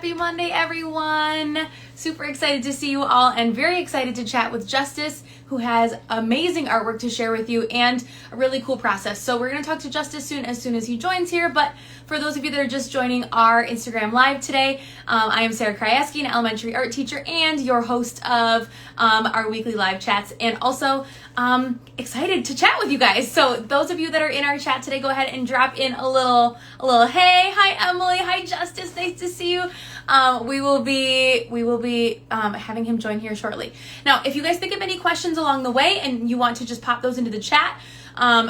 Happy Monday, everyone. Super excited to see you all and very excited to chat with Justice, who has amazing artwork to share with you and a really cool process. So we're going to talk to Justice as soon as he joins here. But for those of you that are just joining our Instagram Live today, I am Sarah Krajewski, an elementary art teacher and your host of our weekly live chats, and also excited to chat with you guys. So those of you that are in our chat today, go ahead and drop in a little hey, hi Emily, hi Justice, nice to see you. We will be having him join here shortly. Now, if you guys think of any questions along the way and you want to just pop those into the chat,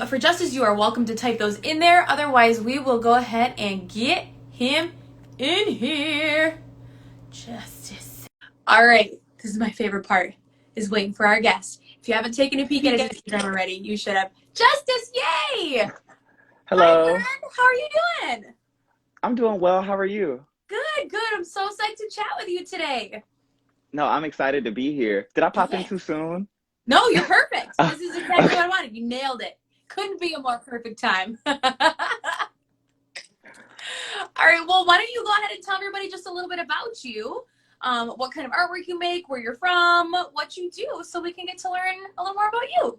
for Justice, you are welcome to type those in there. Otherwise, we will go ahead and get him in here. Justice. All right, this is my favorite part, is waiting for our guest. If you haven't taken a peek at his Instagram already, you should have. Justice, yay! Hello. Hi, friend. How are you doing? I'm doing well. How are you? Good. I'm so psyched to chat with you today. No, I'm excited to be here. Did I pop in too soon? No, you're perfect. This is exactly Okay. what I wanted. You nailed it. Couldn't be a more perfect time. All right, well, why don't you go ahead and tell everybody just a little bit about you, what kind of artwork you make, where you're from, what you do, so we can get to learn a little more about you.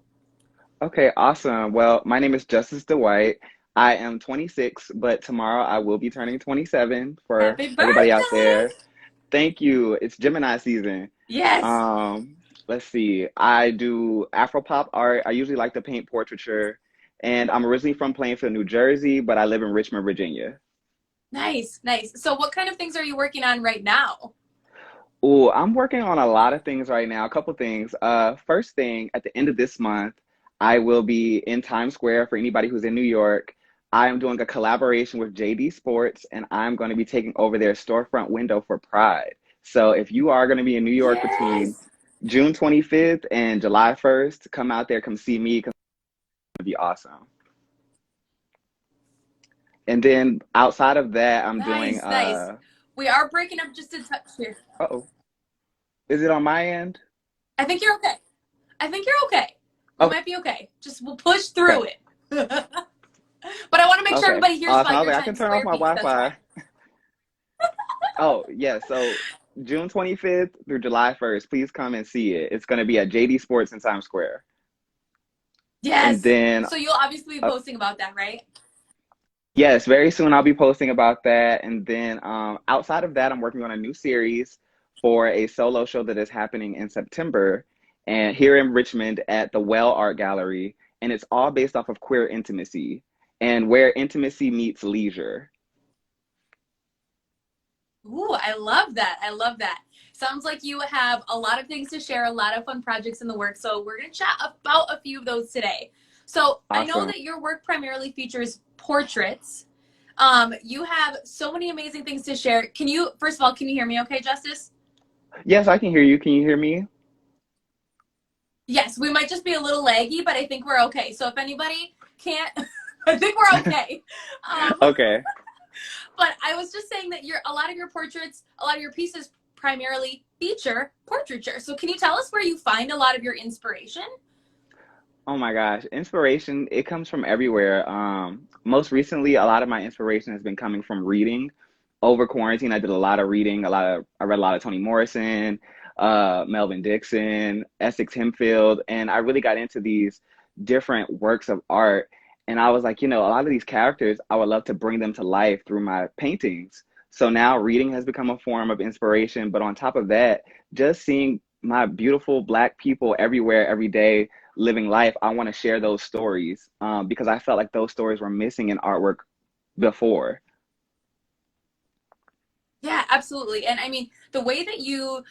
Okay, awesome. Well, my name is Justice Dwight. I am 26, but tomorrow I will be turning 27 for Happy everybody out birthday! there. Thank you. It's Gemini season. Yes. Let's see. I do Afropop art. I usually like to paint portraiture, and I'm originally from Plainfield, New Jersey, but I live in Richmond, Virginia. Nice. So what kind of things are you working on right now? Oh, I'm working on a lot of things right now. A couple things. First thing, at the end of this month, I will be in Times Square for anybody who's in New York. I am doing a collaboration with JD Sports, and I'm going to be taking over their storefront window for Pride. So if you are going to be in New York between Yes. June 25th and July 1st, come out there, come see me, because it's going to be awesome. And then outside of that, I'm doing, Nice. We are breaking up just a touch here. uh-oh, is it on my end? I think you're okay. We Oh, might be okay. Just we'll push through okay. it. But I want to make sure Okay. everybody hears Awesome. I about was your like, I can Times turn off Square my piece. That's Wi-Fi. right. Oh, yeah. So June 25th through July 1st, please come and see it. It's going to be at JD Sports in Times Square. And Yes. then, So you'll obviously be uh, posting about that, right? yes, very soon I'll be posting about that. And then outside of that, I'm working on a new series for a solo show that is happening in September and here in Richmond at the Well Art Gallery. And it's all based off of queer intimacy and where intimacy meets leisure. Ooh, I love that. Sounds like you have a lot of things to share, a lot of fun projects in the works. So we're going to chat about a few of those today. So I know Awesome. that your work primarily features portraits. You have so many amazing things to share. First of all, can you hear me okay, Justice? Yes, I can hear you. Can you hear me? Yes, we might just be a little laggy, but I think we're okay. So if anybody can't, I think we're okay. Okay. But I was just saying that a lot of your portraits, a lot of your pieces primarily feature portraiture. So can you tell us where you find a lot of your inspiration? Oh my gosh, inspiration, it comes from everywhere. Most recently, a lot of my inspiration has been coming from reading. Over quarantine, I did a lot of reading, I read a lot of Toni Morrison, Melvin Dixon, Essex Hempfield, and I really got into these different works of art. And I was like, a lot of these characters, I would love to bring them to life through my paintings. So now reading has become a form of inspiration. But on top of that, just seeing my beautiful Black people everywhere, every day, living life, I want to share those stories because I felt like those stories were missing in artwork before. Yeah, absolutely. And I mean, the way that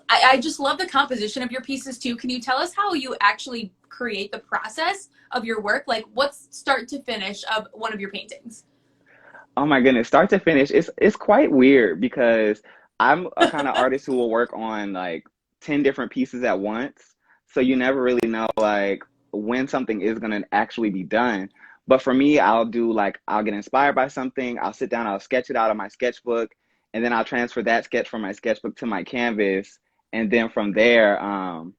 I just love the composition of your pieces too. Can you tell us how you actually create the process of your work? Like what's start to finish of one of your paintings? Oh my goodness, start to finish, it's quite weird because I'm a kind of artist who will work on like 10 different pieces at once. So you never really know like when something is going to actually be done. But for me, I'll get inspired by something, I'll sit down, I'll sketch it out on my sketchbook, and then I'll transfer that sketch from my sketchbook to my canvas. And then from there I'll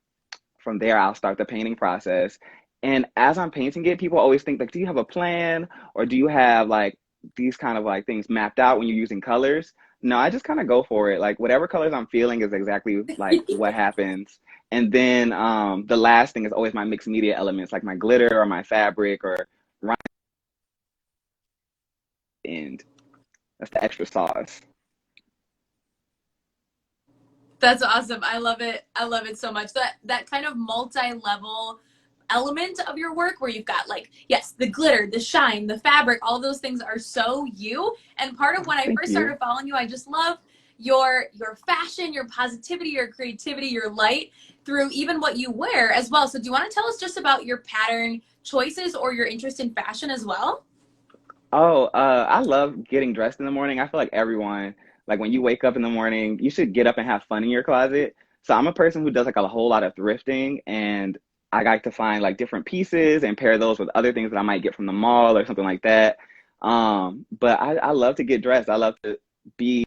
start the painting process. And as I'm painting it, people always think like, do you have a plan or do you have like these kind of like things mapped out when you're using colors? No, I just kind of go for it. Like whatever colors I'm feeling is exactly like what happens. And then the last thing is always my mixed media elements, like my glitter or my fabric or right end. That's the extra sauce. That's awesome. I love it. I love it so much. That kind of multi-level element of your work where you've got like, yes, the glitter, the shine, the fabric, all those things are so you. And part of when I Thank first you. started following you, I just love your fashion, your positivity, your creativity, your light through even what you wear as well. So do you want to tell us just about your pattern choices or your interest in fashion as well? Oh, I love getting dressed in the morning. I feel like everyone, like when you wake up in the morning, you should get up and have fun in your closet. So I'm a person who does like a whole lot of thrifting, and I like to find like different pieces and pair those with other things that I might get from the mall or something like that. But I love to get dressed. I love to be,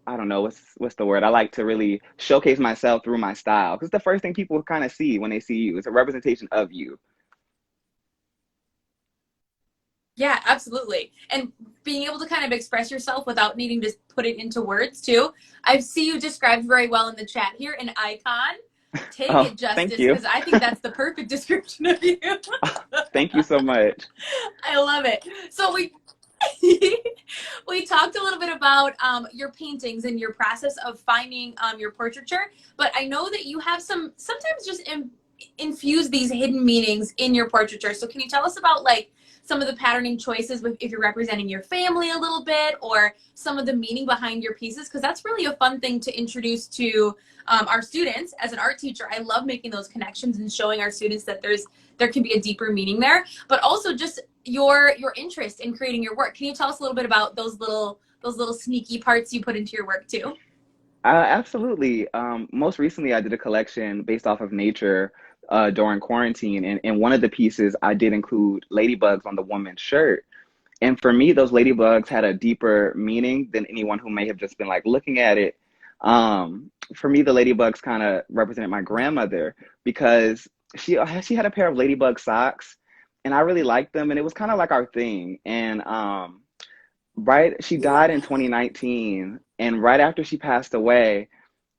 I don't know, what's the word? I like to really showcase myself through my style because the first thing people kind of see when they see you is a representation of you. Yeah, absolutely. And being able to kind of express yourself without needing to put it into words too. I see you described very well in the chat here, an icon. Take Oh, it, thank Justice, you. because I think that's the perfect description of you. Thank you so much. I love it. So we we talked a little bit about your paintings and your process of finding your portraiture, but I know that you have some sometimes just infuse these hidden meanings in your portraiture. So can you tell us about like some of the patterning choices with if you're representing your family a little bit or some of the meaning behind your pieces? Because that's really a fun thing to introduce to our students. As an art teacher, I love making those connections and showing our students that there can be a deeper meaning there, but also just your interest in creating your work. Can you tell us a little bit about those little sneaky parts you put into your work too? Absolutely. Most recently, I did a collection based off of nature during quarantine, and in one of the pieces, I did include ladybugs on the woman's shirt. And for me, those ladybugs had a deeper meaning than anyone who may have just been like looking at it. For me, the ladybugs kind of represented my grandmother because she had a pair of ladybug socks, and I really liked them, and it was kind of like our thing. And right, she died in 2019, and right after she passed away,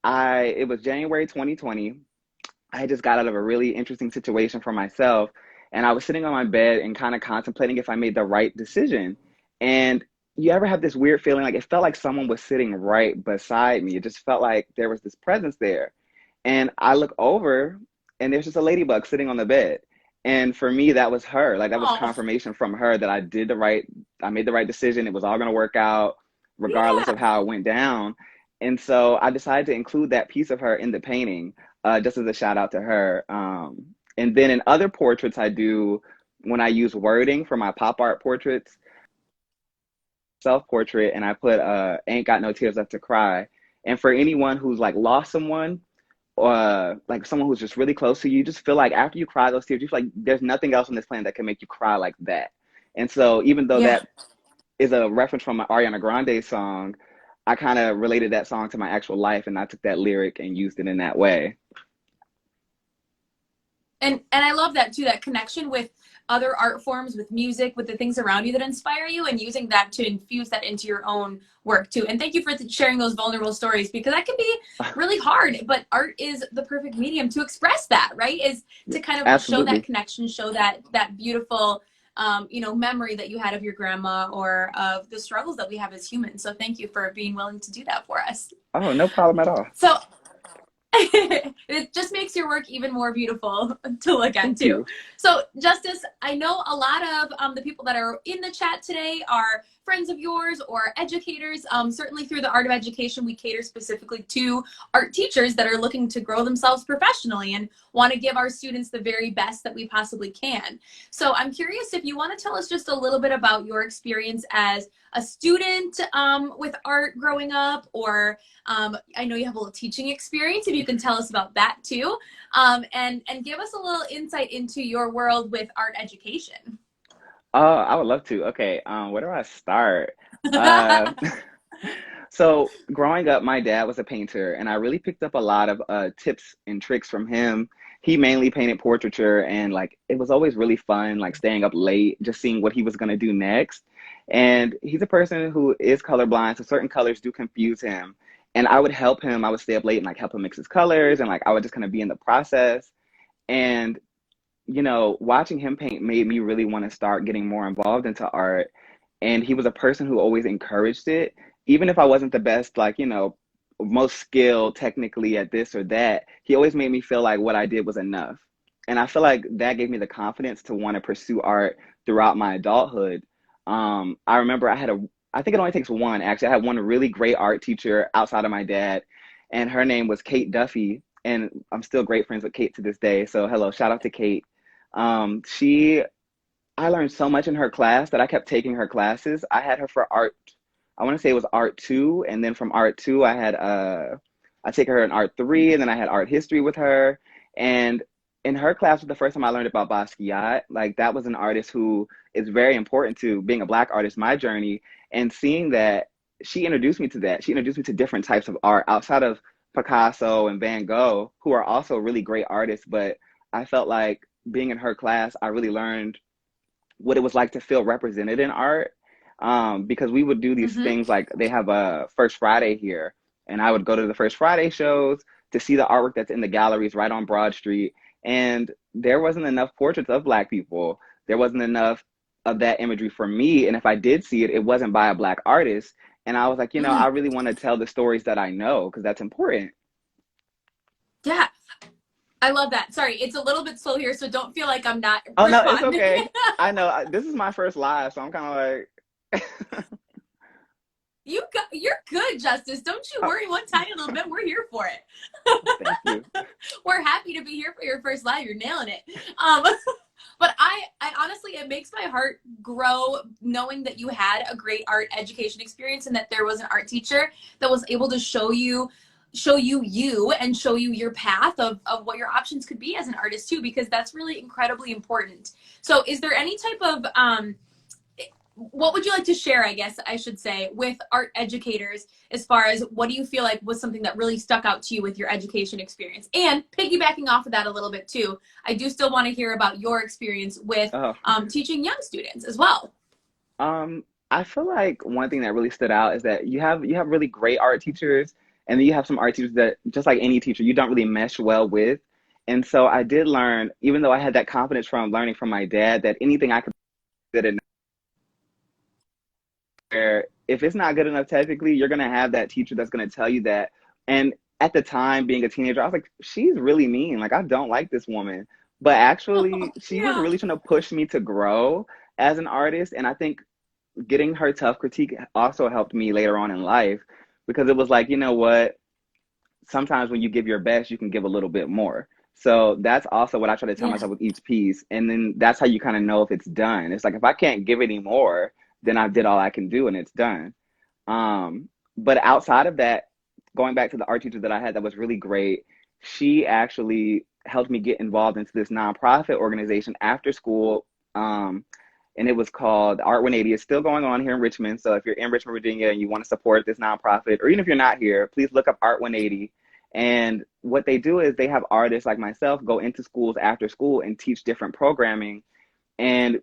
I it was January 2020. I had just got out of a really interesting situation for myself, and I was sitting on my bed and kind of contemplating if I made the right decision. And you ever have this weird feeling like it felt like someone was sitting right beside me? It just felt like there was this presence there. And I look over and there's just a ladybug sitting on the bed. And for me, that was her. Like that was Oh, confirmation from her that I made the right decision. It was all gonna work out regardless yeah. of how it went down. And so I decided to include that piece of her in the painting, just as a shout out to her. And then in other portraits I do when I use wording for my pop art portraits, self portrait, and I put ain't got no tears left to cry. And for anyone who's like lost someone like someone who's just really close to you, you just feel like after you cry those tears, you feel like there's nothing else on this planet that can make you cry like that. And so even though Yeah. that is a reference from an Ariana Grande song, I kind of related that song to my actual life, and I took that lyric and used it in that way. And I love that too, that connection with other art forms, with music, with the things around you that inspire you, and using that to infuse that into your own work too. And thank you for sharing those vulnerable stories because that can be really hard, but art is the perfect medium to express that, right? Is to kind of show that Absolutely. connection, show that beautiful memory that you had of your grandma or of the struggles that we have as humans. So thank you for being willing to do that for us. Oh, no problem at all. So it just makes your work even more beautiful to look at Thank too. you. So, Justice, I know a lot of the people that are in the chat today are friends of yours or educators. Certainly, through the Art of Education, we cater specifically to art teachers that are looking to grow themselves professionally and want to give our students the very best that we possibly can. So, I'm curious if you want to tell us just a little bit about your experience as a student with art growing up, or I know you have a little teaching experience. If you can tell us about that too, and give us a little insight into your world with art education. I would love to. Okay, where do I start? Uh, so growing up, my dad was a painter, and I really picked up a lot of tips and tricks from him. He mainly painted portraiture, and like it was always really fun, like staying up late, just seeing what he was gonna do next. And he's a person who is colorblind, so certain colors do confuse him. And I would help him. I would stay up late and like help him mix his colors, and like I would just kind of be in the process. And watching him paint made me really want to start getting more involved into art. And he was a person who always encouraged it, even if I wasn't the best, like, most skilled technically at this or that. He always made me feel like what I did was enough. And I feel like that gave me the confidence to want to pursue art throughout my adulthood. I remember I think it only takes one actually. I had one really great art teacher outside of my dad, and her name was Kate Duffy. And I'm still great friends with Kate to this day. So hello, shout out to Kate. She I learned so much in her class that I kept taking her classes. I had her for art. I want to say it was art two, and then from art two, I take her in art three, and then I had art history with her. And in her class was the first time I learned about Basquiat. Like that was an artist who is very important to being a Black artist, my journey, and seeing that she introduced me to that. She introduced me to different types of art outside of Picasso and Van Gogh, who are also really great artists. But I felt like being in her class, I really learned what it was like to feel represented in art. Because we would do these Mm-hmm. things like they have a First Friday here, and I would go to the First Friday shows to see the artwork that's in the galleries right on Broad Street. And there wasn't enough portraits of Black people. There wasn't enough of that imagery for me. And if I did see it, it wasn't by a Black artist. And I was like, I Mm-hmm. really want to tell the stories that I know because that's important. Yeah, I love that. Sorry, it's a little bit slow here, so don't feel like I'm not Oh no, it's responding. okay. I know this is my first live, so I'm kind of like, You're good, Justice. Don't you oh, worry one tiny little bit. We're here for it. thank you. We're happy to be here for your first live. You're nailing it. Um, but I honestly, it makes my heart grow knowing that you had a great art education experience and that there was an art teacher that was able to show you and show you your path of what your options could be as an artist too, because that's really incredibly important. So is there any type of what would you like to share, I guess I should say, with art educators as far as what do you feel like was something that really stuck out to you with your education experience? And piggybacking off of that a little bit too, I do still want to hear about your experience with Oh, teaching young students as well. I feel like one thing that really stood out is that you have really great art teachers, and then you have some art teachers that, just like any teacher, you don't really mesh well with. And so I did learn, even though I had that confidence from learning from my dad, that anything I could do it where if it's not good enough technically, you're gonna have that teacher that's gonna tell you that. And at the time, being a teenager, I was like, she's really mean. Like, I don't like this woman. But actually, she was Yeah. really trying to push me to grow as an artist. And I think getting her tough critique also helped me later on in life because it was like, you know what? Sometimes when you give your best, you can give a little bit more. So that's also what I try to tell Yeah. myself with each piece. And then that's how you kind of know if it's done. It's like if I can't give any more, then I did all I can do and it's done. But outside of that, going back to the art teacher that I had that was really great, she actually helped me get involved into this nonprofit organization after school. And it was called Art 180. It's still going on here in Richmond. So if you're in Richmond, Virginia, and you want to support this nonprofit, or even if you're not here, please look up Art 180. And what they do is they have artists like myself go into schools after school and teach different programming. And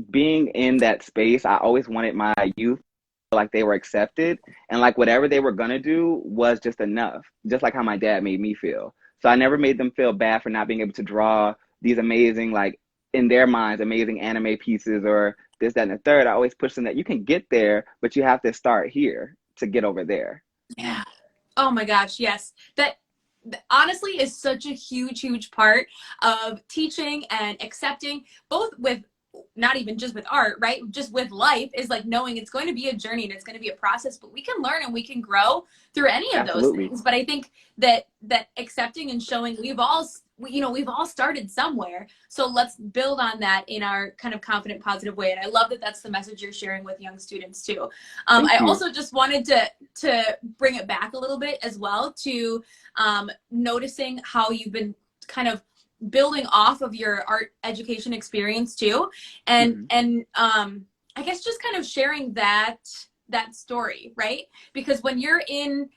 being in that space, I always wanted my youth to feel like they were accepted and like whatever they were gonna do was just enough, just like how my dad made me feel. So I never made them feel bad for not being able to draw these amazing, like in their minds, amazing anime pieces or this, that, and the third. I always push them that you can get there, but you have to start here to get over there. Yeah. Oh my gosh, yes. That honestly is such a huge part of teaching and accepting, both with not even just with art, right? Just with life, is like knowing it's going to be a journey and it's going to be a process, but we can learn and we can grow through any of those Absolutely. things. But I think that accepting and showing we've all started somewhere. So let's build on that in our kind of confident, positive way. And I love that that's the message you're sharing with young students too. Thank I you. also just wanted to bring it back a little bit as well to noticing how you've been kind of building off of your art education experience too, and Hmm. I guess just kind of sharing that story, right? Because when you're in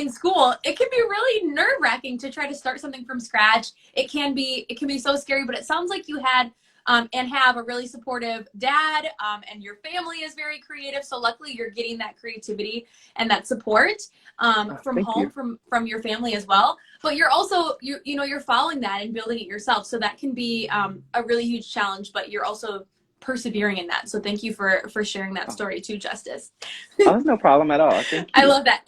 school, it can be really nerve-wracking to try to start something from scratch. It can be so scary, but it sounds like you had and have a really supportive dad, and your family is very creative. So luckily you're getting that creativity and that support Oh, from thank home, you. from your family as well. But you're also, you know, you're following that and building it yourself. So that can be a really huge challenge, but you're also persevering in that. So thank you for sharing that Oh, story too, Justice. oh, it's no problem at all. Thank I you. love that.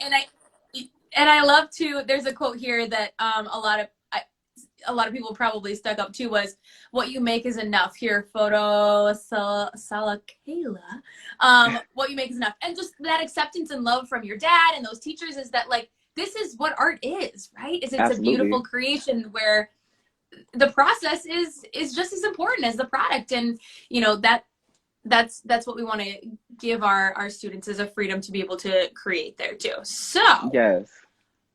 And I love to, there's a quote here that a lot of people probably stuck up to, was what you make is enough. Here, photo Salakela. What you make is enough. And just that acceptance and love from your dad and those teachers is that, like, this is what art is, right? Is it's a beautiful Absolutely. creation where the process is just as important as the product. And you know that's what we want to give our students, is a freedom to be able to create there too. So Yes.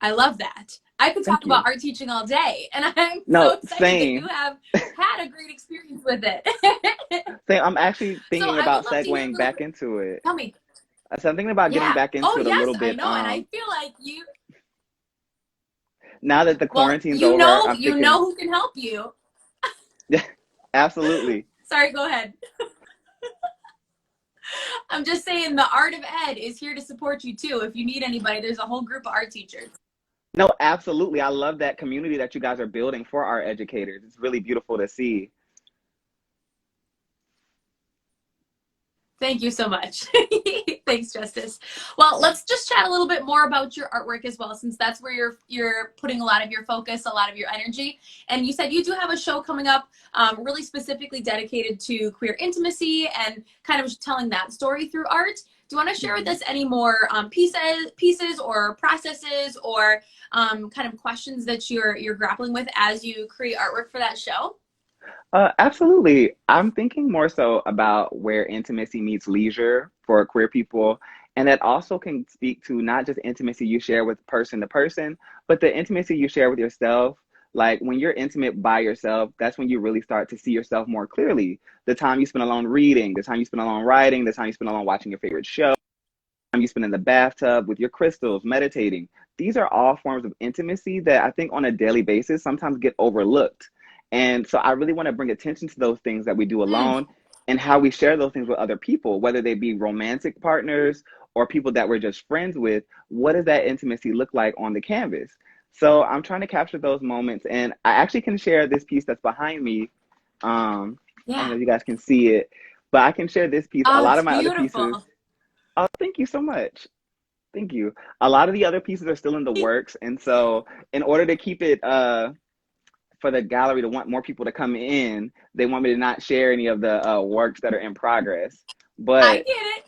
I love that. I could talk Thank you. about art teaching all day, and I'm so No, excited that you same. have had a great experience with it. Same. I'm actually So thinking I would about love to hear a segueing little back bit. into it. Tell me. So I'm thinking about getting Yeah. back Oh into it a yes, little I bit. know, and I feel like you. Now that the Well, quarantine's over, I'm you thinking, know who can help you. yeah, absolutely. Sorry, go ahead. I'm just saying the art of ed is here to support you too. If you need anybody, there's a whole group of art teachers. No, absolutely. I love that community that you guys are building for our educators. It's really beautiful to see. Thank you so much. Thanks, Justice. Well, let's just chat a little bit more about your artwork as well, since that's where you're putting a lot of your focus, a lot of your energy. And you said you do have a show coming up, really specifically dedicated to queer intimacy and kind of telling that story through art. Do you want to share with Mhm. us any more pieces or processes or kind of questions that you're grappling with as you create artwork for that show? Absolutely. I'm thinking more so about where intimacy meets leisure for queer people. And that also can speak to not just intimacy you share with person to person, but the intimacy you share with yourself. Like when you're intimate by yourself, that's when you really start to see yourself more clearly. The time you spend alone reading, the time you spend alone writing, the time you spend alone watching your favorite show, the time you spend in the bathtub with your crystals, meditating. These are all forms of intimacy that I think on a daily basis sometimes get overlooked. And so I really want to bring attention to those things that we do Mm, alone and how we share those things with other people, whether they be romantic partners or people that we're just friends with. What does that intimacy look like on the canvas? So I'm trying to capture those moments. And I actually can share this piece that's behind me. I don't yeah. know if you guys can see it, but I can share this piece. A Oh, lot it's of my other pieces. beautiful. Oh, thank you so much. Thank you. A lot of the other pieces are still in the works, and so in order to keep it for the gallery to want more people to come in, they want me to not share any of the works that are in progress. I But get it.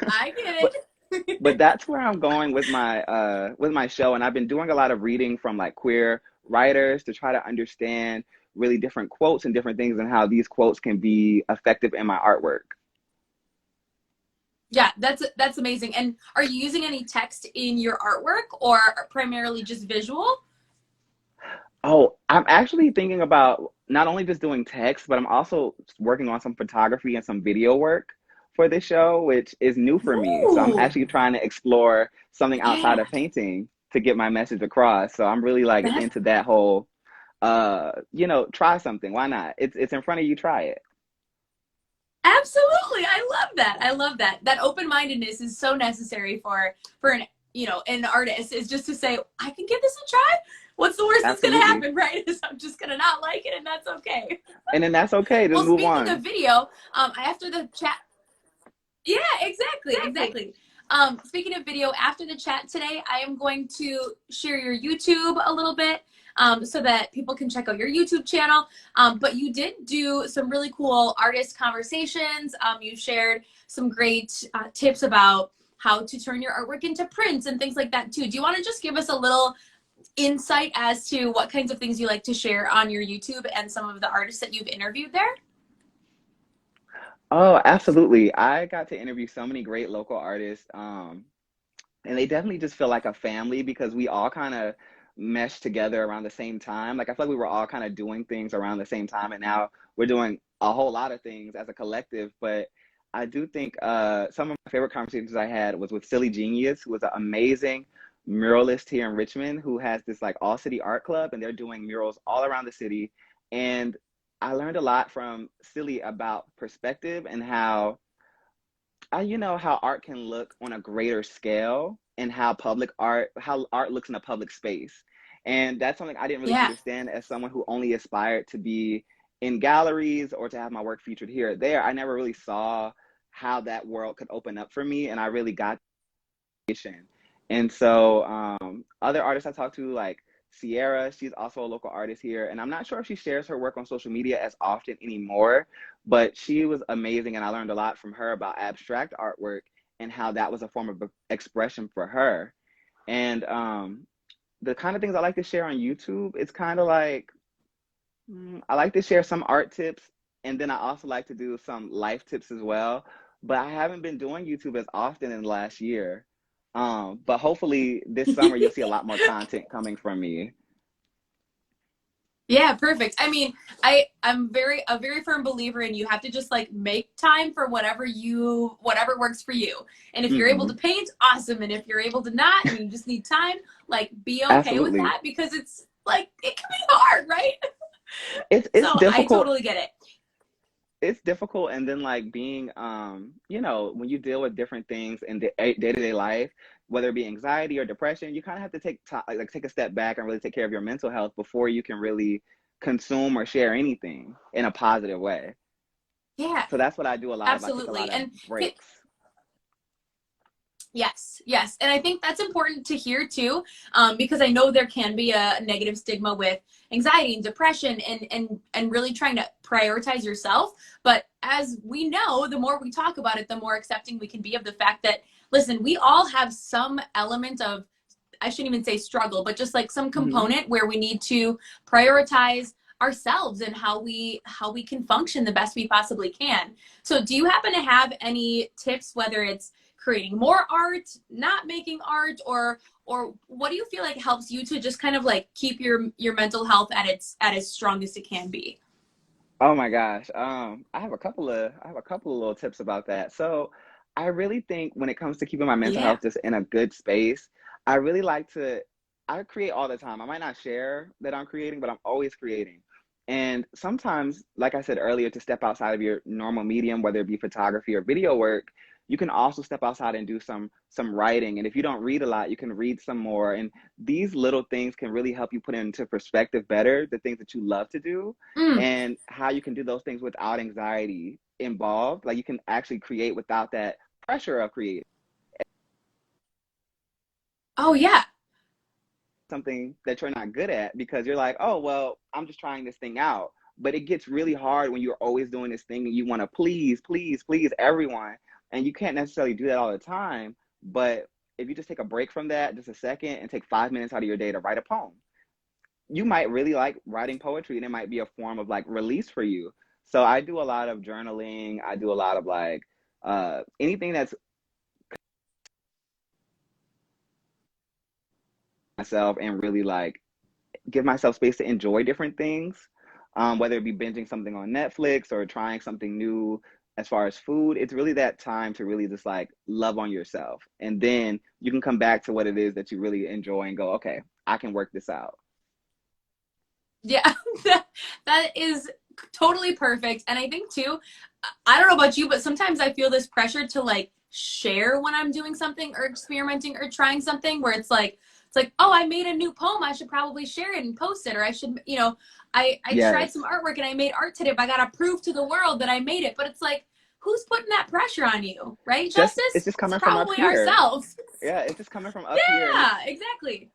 I but get but it. that's where I'm going with my show, and I've been doing a lot of reading from like queer writers to try to understand really different quotes and different things and how these quotes can be effective in my artwork. Yeah, that's amazing. And are you using any text in your artwork or primarily just visual? Oh, I'm actually thinking about not only just doing text, but I'm also working on some photography and some video work for this show, which is new for me. So I'm Ooh, actually trying to explore something outside yeah. of painting to get my message across. So I'm really like That's into that whole try something. Why not? It's in front of you, try it. absolutely. I love that. I love that. That open-mindedness is so necessary for an, an artist, is just to say, I can give this a try. What's the worst that's gonna Absolutely. happen, right? Is I'm just gonna not like it, and that's okay. And then that's okay. Just Well, move speaking of on. video, after the chat. Yeah, exactly, exactly. Speaking of video, after the chat today, I am going to share your YouTube a little bit, so that people can check out your YouTube channel. But you did do some really cool artist conversations. You shared some great tips about how to turn your artwork into prints and things like that too. Do you want to just give us a little insight as to what kinds of things you like to share on your YouTube and some of the artists that you've interviewed there? Oh, absolutely. I got to interview so many great local artists. And they definitely just feel like a family because we all kind of meshed together around the same time. Like I feel like we were all kind of doing things around the same time, and now we're doing a whole lot of things as a collective. But I do think some of my favorite conversations I had was with Silly Genius, who was an amazing muralist here in Richmond, who has this like all city art club, and they're doing murals all around the city. And I learned a lot from Silly about perspective and how you know how art can look on a greater scale and how art looks in a public space. And that's something I didn't really Yeah. understand as someone who only aspired to be in galleries or to have my work featured here or there. I never really saw how that world could open up for me, and I really got education. And so other artists I talked to, like Sierra, she's also a local artist here. And I'm not sure if she shares her work on social media as often anymore, but she was amazing. And I learned a lot from her about abstract artwork and how that was a form of expression for her. And the kind of things I like to share on YouTube, it's kind of like I like to share some art tips, and then I also like to do some life tips as well. But I haven't been doing YouTube as often in the last year. But hopefully this summer you'll see a lot more content coming from me. Yeah, perfect. I mean, I'm very a very firm believer in you have to just like make time for whatever works for you. And if you're able to Hmm. paint, awesome. And if you're able to not and you just need time, like be okay with Absolutely. that because it's like it can be hard, right? It's So I difficult. totally get it. It's difficult, and then like being you know, when you deal with different things in the day-to-day life, whether it be anxiety or depression, you kind of have to take time, like take a step back and really take care of your mental health before you can really consume or share anything in a positive way. Yeah, So that's what I do a lot of. I take a lot absolutely. of And breaks. yes, yes. And I think that's important to hear too, because I know there can be a negative stigma with anxiety and depression and really trying to prioritize yourself. But as we know, the more we talk about it, the more accepting we can be of the fact that, listen, we all have some element of, I shouldn't even say struggle, but just like some Hmm. component where we need to prioritize ourselves and how we can function the best we possibly can. So do you happen to have any tips, whether it's creating more art, not making art, or what do you feel like helps you to just kind of like keep your mental health at its strongest it can be? Oh my gosh. I have a couple of little tips about that. So I really think when it comes to keeping my mental Yeah. health just in a good space, I really like to I create all the time. I might not share that I'm creating, but I'm always creating. And sometimes, like I said earlier, to step outside of your normal medium, whether it be photography or video work, you can also step outside and do some writing. And if you don't read a lot, you can read some more. And these little things can really help you put into perspective better the things that you love to do Mm. and how you can do those things without anxiety involved. Like you can actually create without that pressure of creating Oh yeah. something that you're not good at because you're like, oh, well, I'm just trying this thing out. But it gets really hard when you're always doing this thing and you want to please, please, please everyone. And you can't necessarily do that all the time. But if you just take a break from that, just a second, and take 5 minutes out of your day to write a poem, you might really like writing poetry and it might be a form of like release for you. So I do a lot of journaling. I do a lot of like anything that's myself and really like give myself space to enjoy different things, whether it be binging something on Netflix or trying something new as far as food. It's really that time to really just like love on yourself. And then you can come back to what it is that you really enjoy and go, okay, I can work this out. Yeah. That is totally perfect. And I think too, I don't know about you, but sometimes I feel this pressure to like share when I'm doing something or experimenting or trying something where it's like, oh, I made a new poem. I should probably share it and post it. Or I should, I tried some Yes. artwork and I made art today, but I gotta prove to the world that I made it. But it's like, who's putting that pressure on you? Right, Just it's Justice? just It's coming from up probably here. ourselves. Yeah, it's just coming from up here. And Yeah, exactly.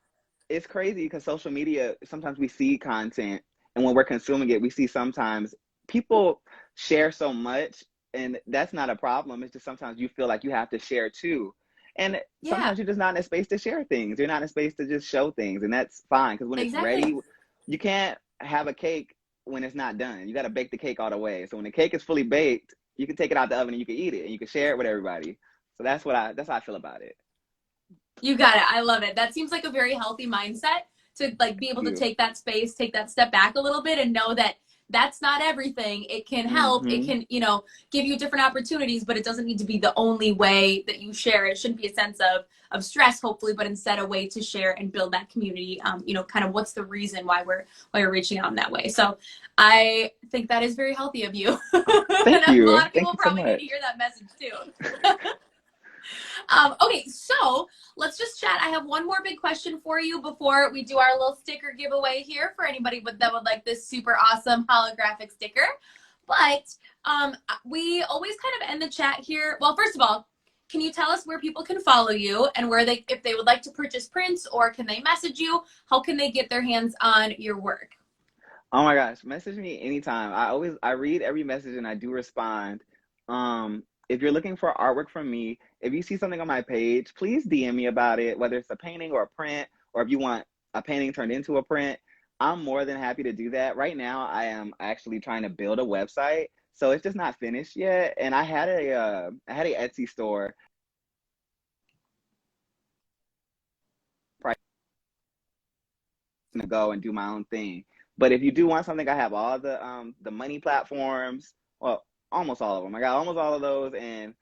it's crazy because social media, sometimes we see content and when we're consuming it, we see sometimes people share so much, and that's not a problem. It's just sometimes you feel like you have to share too. And Yeah, sometimes you're just not in a space to share things. You're not in a space to just show things. And that's fine because when it's exactly. ready, you can't have a cake when it's not done. You got to bake the cake all the way. So when the cake is fully baked, you can take it out the oven and you can eat it and you can share it with everybody. So that's how I feel about it. You got it. I love it. That seems like a very healthy mindset to like be Thank able to you. take that space, take that step back a little bit and know that that's not everything. It can help. It Hmm. can, give you different opportunities, but it doesn't need to be the only way that you share. It shouldn't be a sense of stress, hopefully, but instead a way to share and build that community. Kind of what's the reason why we're reaching out in that way. So I think that is very healthy of you. And Thank a lot you. of Thank people you so probably need to much. hear that message too. Okay, so let's just chat. I have one more big question for you before we do our little sticker giveaway here for anybody that would like this super awesome holographic sticker. But we always kind of end the chat here. Well, first of all, can you tell us where people can follow you and if they would like to purchase prints, or can they message you? How can they get their hands on your work? Oh my gosh, message me anytime. I read every message and I do respond. If you're looking for artwork from me, if you see something on my page, please DM me about it, whether it's a painting or a print, or if you want a painting turned into a print. I'm more than happy to do that. Right now, I am actually trying to build a website, so it's just not finished yet. And I had a Etsy store to go and do my own thing. But if you do want something, I have all the money platforms. Well, almost all of them. I got almost all of those, and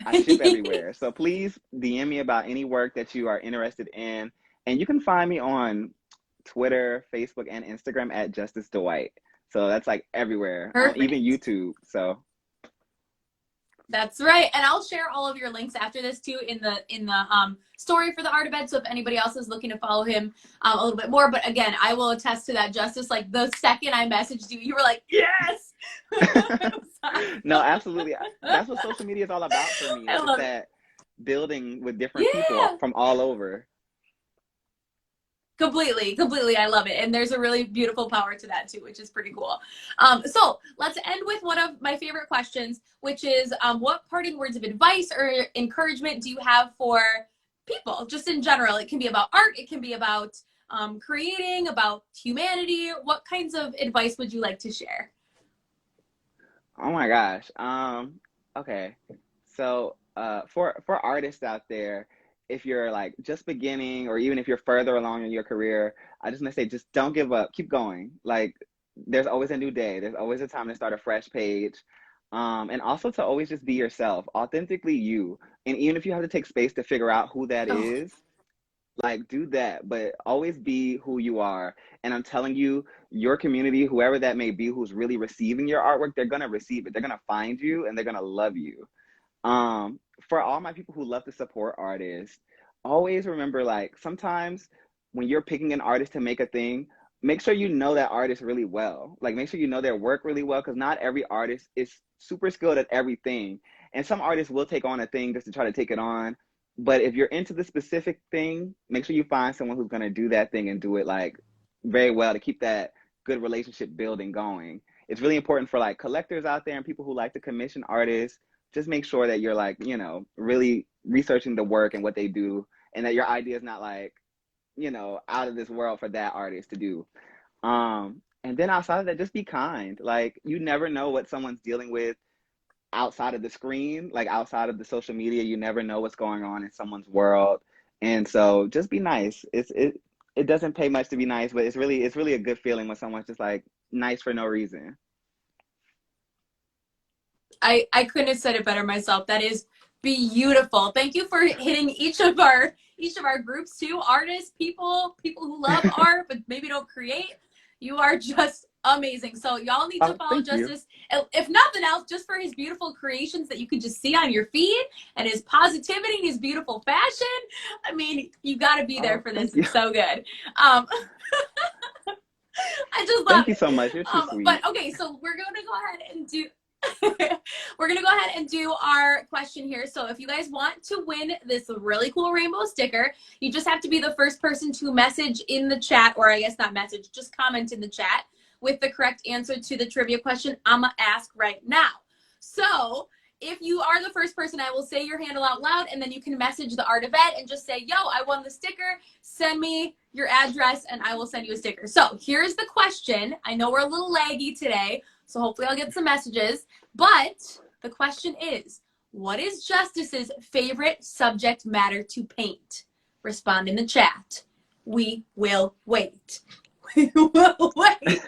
I ship everywhere. So please DM me about any work that you are interested in, and you can find me on Twitter, Facebook, and Instagram at Justice Dwight. So that's like everywhere, on even Perfect. YouTube. So That's right. And I'll share all of your links after this too in the story for the art event. So if anybody else is looking to follow him a little bit more. But again, I will attest to that, Justice. Like the second I messaged you, you were like, yes. It was no, awesome. absolutely. That's what social media is all about for me. I It's just love it. that building with different people Yeah. from all over. Completely. I love it. And there's a really beautiful power to that too, which is pretty cool. So let's end with one of my favorite questions, which is what parting words of advice or encouragement do you have for people, just in general? It can be about art, it can be about creating, about humanity. What kinds of advice would you like to share? Oh my gosh. Okay. So, for artists out there, if you're like just beginning, or even if you're further along in your career, I just want to say, just don't give up. Keep going. Like, there's always a new day. There's always a time to start a fresh page. And also to always just be yourself, authentically you. And even if you have to take space to figure out who that Oh, is, like, do that, but always be who you are. And I'm telling you, your community, whoever that may be, who's really receiving your artwork, they're gonna receive it. They're gonna find you and they're gonna love you. For all my people who love to support artists, always remember, like, sometimes when you're picking an artist to make a thing, make sure you know that artist really well. Like, make sure you know their work really well, because not every artist is super skilled at everything. And some artists will take on a thing just to try to take it on. But if you're into the specific thing, make sure you find someone who's gonna do that thing and do it like very well, to keep that good relationship building going. It's really important for like collectors out there and people who like to commission artists. Just make sure that you're like, really researching the work and what they do, and that your idea is not like, out of this world for that artist to do. And then outside of that, just be kind. Like, you never know what someone's dealing with outside of the screen, like outside of the social media. You never know what's going on in someone's world. And so just be nice. It doesn't pay much to be nice, but it's really a good feeling when someone's just like nice for no reason. I couldn't have said it better myself. That is beautiful. Thank you for hitting each of our groups too. Artists, people who love art but maybe don't create. You are just amazing. So y'all need to Oh, follow thank you. Justice, if nothing else, just for his beautiful creations that you can just see on your feed, and his positivity and his beautiful fashion. I mean, you got to be there Oh, for this. thank you. It's so good. Um, I just love Thank you it. so much. You're too But sweet. okay, so we're going to go ahead and do we're gonna go ahead and do our question here. So if you guys want to win this really cool rainbow sticker, you just have to be the first person to message in the chat, or I guess not message, just comment in the chat with the correct answer to the trivia question I'm gonna ask right now. So if you are the first person, I will say your handle out loud, and then you can message the art event and just say, yo, I won the sticker. Send me your address and I will send you a sticker. So here's the question. I know we're a little laggy today, so hopefully I'll get some messages. But the question is, what is Justice's favorite subject matter to paint? Respond in the chat. We will wait. We will wait.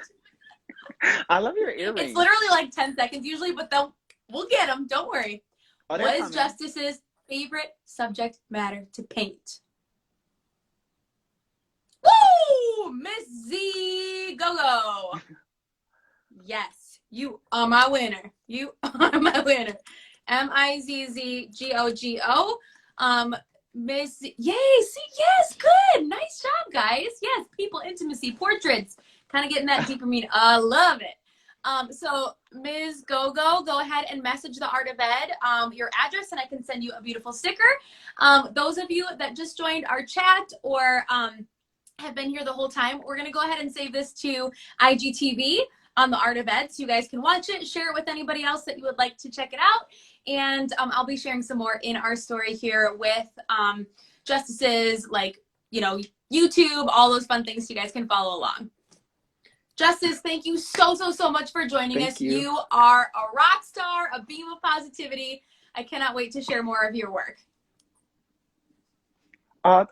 I love your It's earrings. literally like 10 seconds usually, but we'll get them. Don't worry. Oh, they're What is coming. Justice's favorite subject matter to paint? Woo! Miss Z, go go. Yes, you are my winner. You are my winner. Mizzgogo. Miss, yay, see, yes, good. Nice job, guys. Yes, people, intimacy, portraits, kind of getting that deeper meaning. I love it. So Ms. Gogo, go ahead and message the Art of Ed your address, and I can send you a beautiful sticker. Those of you that just joined our chat or have been here the whole time, we're going to go ahead and save this to IGTV on the Art of Ed, so you guys can watch it, share it with anybody else that you would like to check it out, and I'll be sharing some more in our story here with Justice's, like, you know, YouTube, all those fun things, so you guys can follow along. Justice, thank you so much for joining us. Thank you. You are a rock star, a beam of positivity. I cannot wait to share more of your work.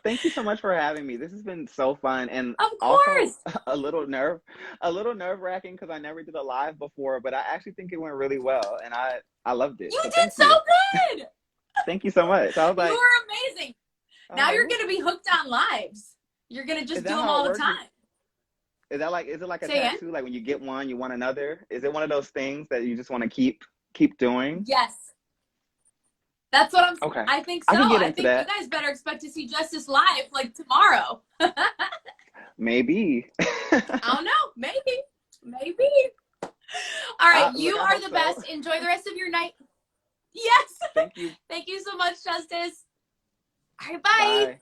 Thank you so much for having me. This has been so fun and Of also course. a little nerve-wracking because I never did a live before, but I actually think it went really well and I loved it. You So did thank so you. good. Thank you so much. You were amazing. I was Now like, you're going to be hooked on lives. You're going to is just do that them how it all the works? time. Is it like a Say again? tattoo? Like when you get one, you want another? Is it one of those things that you just want to keep doing? Yes. That's what Okay. I think I so. can get I into think you that. guys better expect to see Justice live like tomorrow. Maybe. I don't know. Maybe. Maybe. All right. You Look, I are hope the so. best. Enjoy the rest of your night. Yes. Thank you. Thank you so much, Justice. All right. Bye. Bye.